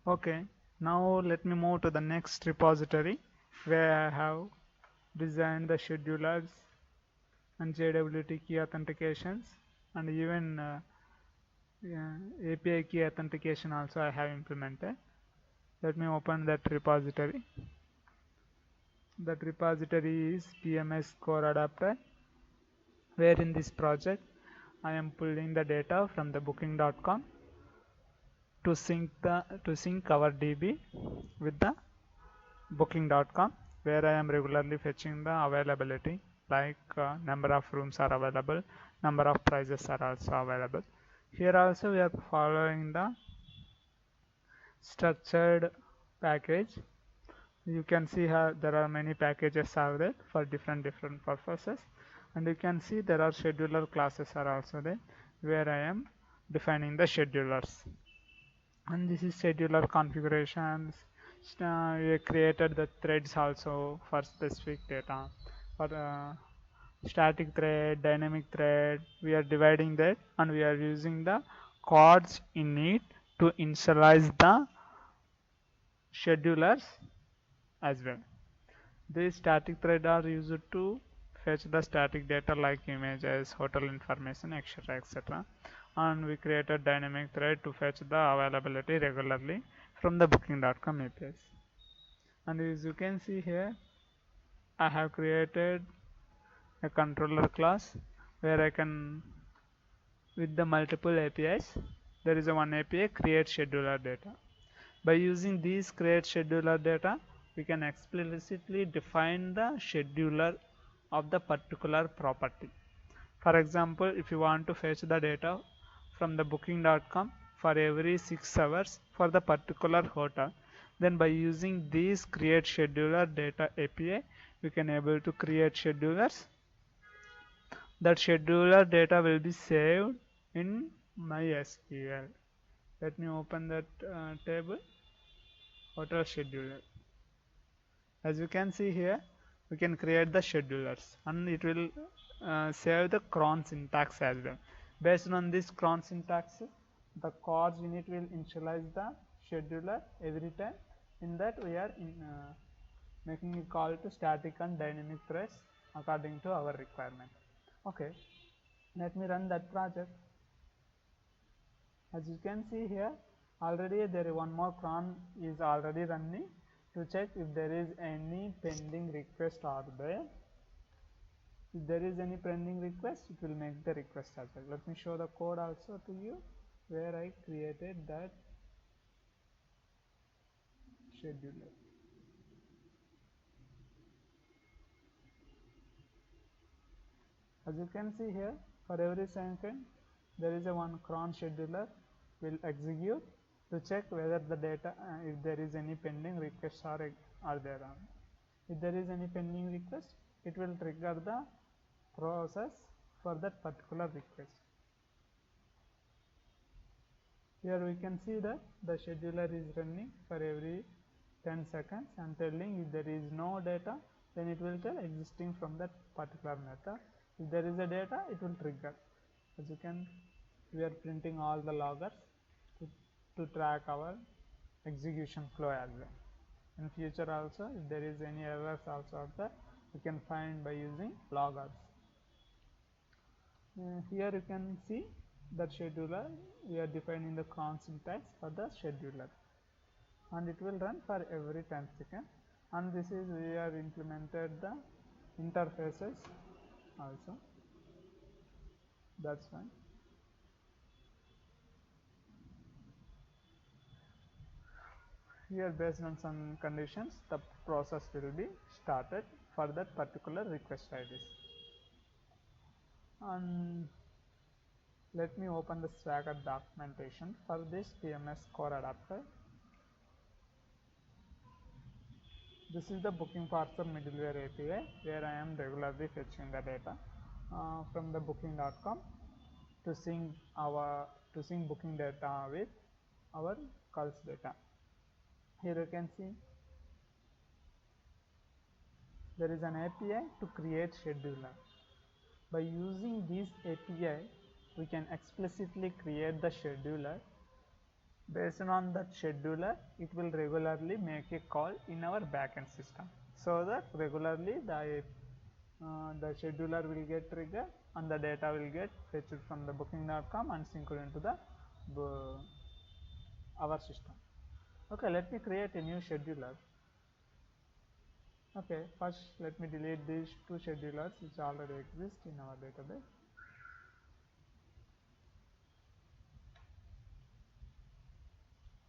Okay, now let me move to the next repository where I have designed the schedulers and JWT key authentications and even yeah, API key authentication also I have implemented. Let me open that repository. That repository is PMS core adapter, where in this project I am pulling the data from the booking.com to sync our DB with the booking.com, where I am regularly fetching the availability like number of rooms are available, number of prices are also available. Here also we are following the structured package. You can see how there are many packages are there for different purposes, and you can see there are scheduler classes are also there where I am defining the schedulers. And this is scheduler configurations. We created the threads also for specific data for static thread, dynamic thread. We are dividing that and we are using the chords in it to initialize the schedulers as well. These static threads are used to fetch the static data like images, hotel information, etc. etc. And we created dynamic thread to fetch the availability regularly from the booking.com APIs. And as you can see here, I have created a controller class where I can, with the multiple APIs, there is a one API create scheduler data. By using these create scheduler data, we can explicitly define the scheduler of the particular property. For example, if you want to fetch the data from the booking.com for every 6 hours for the particular hotel, then by using these create scheduler data API, we can able to create schedulers. That scheduler data will be saved in MySQL. Let me open that table, hotel scheduler. As you can see here, we can create the schedulers and it will save the cron syntax as well. Based on this cron syntax, the chords unit will initialize the scheduler every time. In that we are making a call to static and dynamic threads according to our requirement. Okay, let me run that project. As you can see here, already there is one more cron is already running to check if there is any pending request or there. If there is any pending request, it will make the request as well. Let me show the code also to you where I created that scheduler. As you can see here, for every second there is a one cron scheduler will execute to check whether the data if there is any pending requests are there. If there is any pending request, it will trigger the process for that particular request. Here we can see that the scheduler is running for every 10 seconds and telling if there is no data, then it will tell existing from that particular method. If there is a data, it will trigger. As you can, we are printing all the loggers to track our execution flow as well. In future also, if there is any errors also out there, we can find by using loggers. Here you can see that scheduler, we are defining the cron syntax for the scheduler and it will run for every 10 seconds, and this is we are implemented the interfaces also. That's fine. Here based on some conditions, the process will be started for that particular request IDs. And let me open the Swagger documentation for this PMS core adapter. This is the booking parser middleware API where I am regularly fetching the data from the booking.com to sync booking data with our calls data. Here you can see there is an API to create scheduler. By using this API, we can explicitly create the scheduler Based on that scheduler, it will regularly make a call in our backend system, so that regularly the scheduler will get triggered and the data will get fetched from the booking.com and synced into the our system. Okay, let me create a new scheduler. Okay, first let me delete these two schedulers which already exist in our database.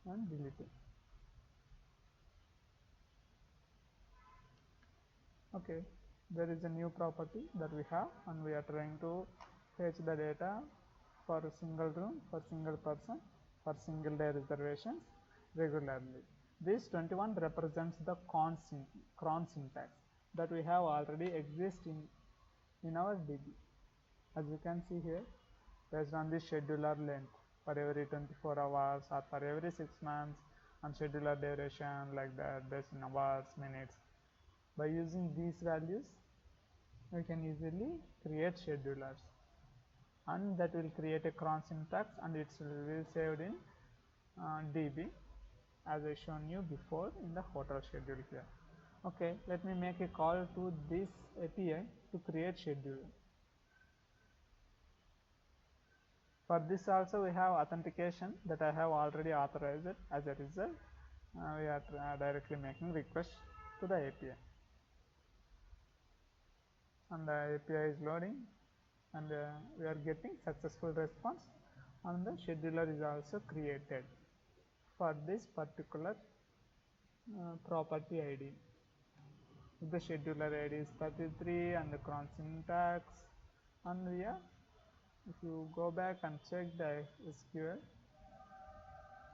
And delete it. Okay, there is a new property that we have, and we are trying to fetch the data for a single room, for single person, for single day reservations regularly. This 21 represents the cron syntax that we have already exist in our DB. As you can see here, based on the scheduler length for every 24 hours or for every 6 months, and scheduler duration like that based in hours, minutes. By using these values, we can easily create schedulers, and that will create a cron syntax, and it will be saved in DB as I shown you before in the hotel schedule here. Okay, let me make a call to this API to create schedule. For this also we have authentication that I have already authorized. As a result, we are directly making request to the API, and the API is loading, and we are getting successful response, and the scheduler is also created for this particular property ID. The scheduler ID is 33 and the cron syntax, and if you go back and check the SQL,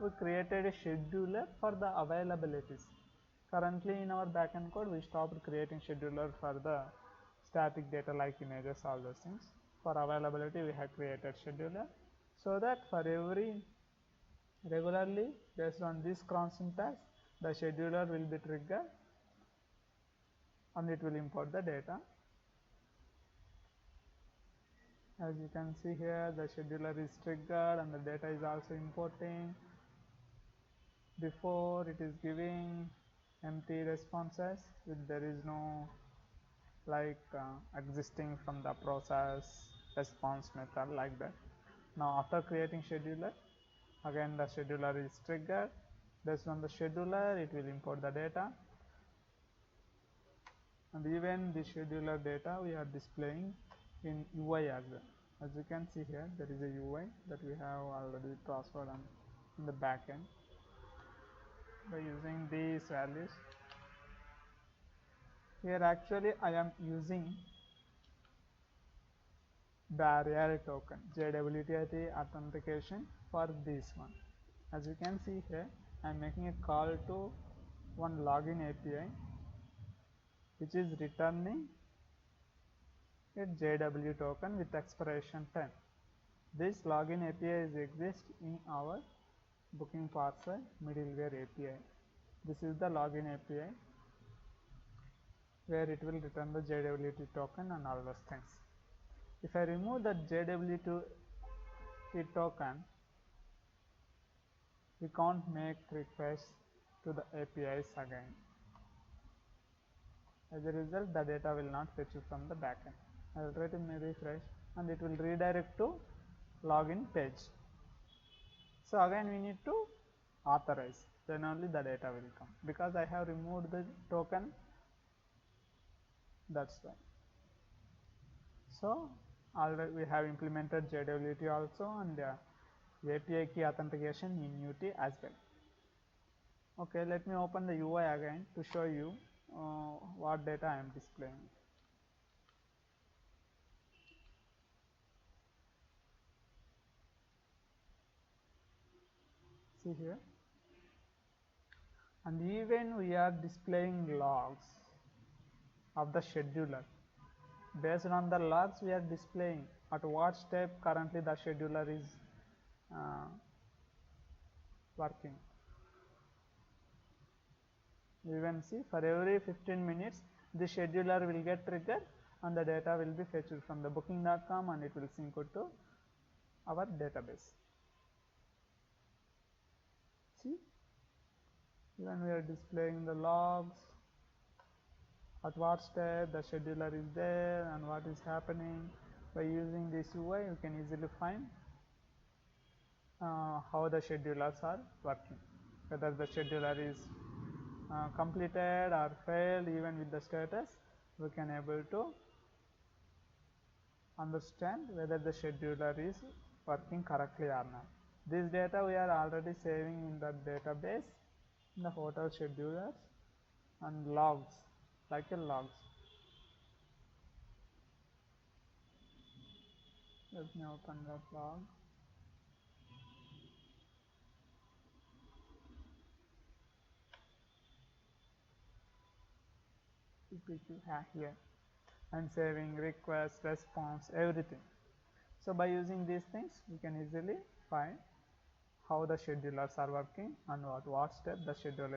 we created a scheduler for the availabilities. Currently in our backend code, we stopped creating scheduler for the static data like images, all those things. For availability, we have created scheduler, so that for every regularly based on this cron syntax, the scheduler will be triggered and it will import the data. As you can see here, the scheduler is triggered and the data is also importing. Before it is giving empty responses if there is no existing from the process response method like that. Now after creating scheduler, again the scheduler is triggered. Based on the scheduler, it will import the data, and even the scheduler data we are displaying in UI as well. As you can see here, there is a UI that we have already transferred in the backend by using these values. Here actually I am using barrier token JWT authentication for this one. As you can see here, I am making a call to one login API which is returning a JW token with expiration time. This login API exists in our booking parcel middleware API. This is the login API where it will return the JWT token and all those things. If I remove the JWT token, we can't make requests to the APIs again. As a result, the data will not fetch from the backend. I will try to refresh, and it will redirect to login page. So again we need to authorize, then only the data will come. Because I have removed the token, that's why. So already we have implemented JWT also, and API key authentication in UT as well. Okay, let me open the UI again to show you what data I am displaying. See here, and even we are displaying logs of the scheduler. Based on the logs, we are displaying at what step currently the scheduler is working. Even see, for every 15 minutes the scheduler will get triggered and the data will be fetched from the booking.com and it will sync to our database. see, even we are displaying the logs, at what step the scheduler is there and what is happening. By using this UI, you can easily find how the schedulers are working, whether the scheduler is completed or failed. Even with the status, we can able to understand whether the scheduler is working correctly or not. This data we are already saving in the database in the hotel schedulers and logs, like a logs. Let me open that log. Here and saving request, response, everything. So by using these things, we can easily find how the schedulers are working and what step the scheduler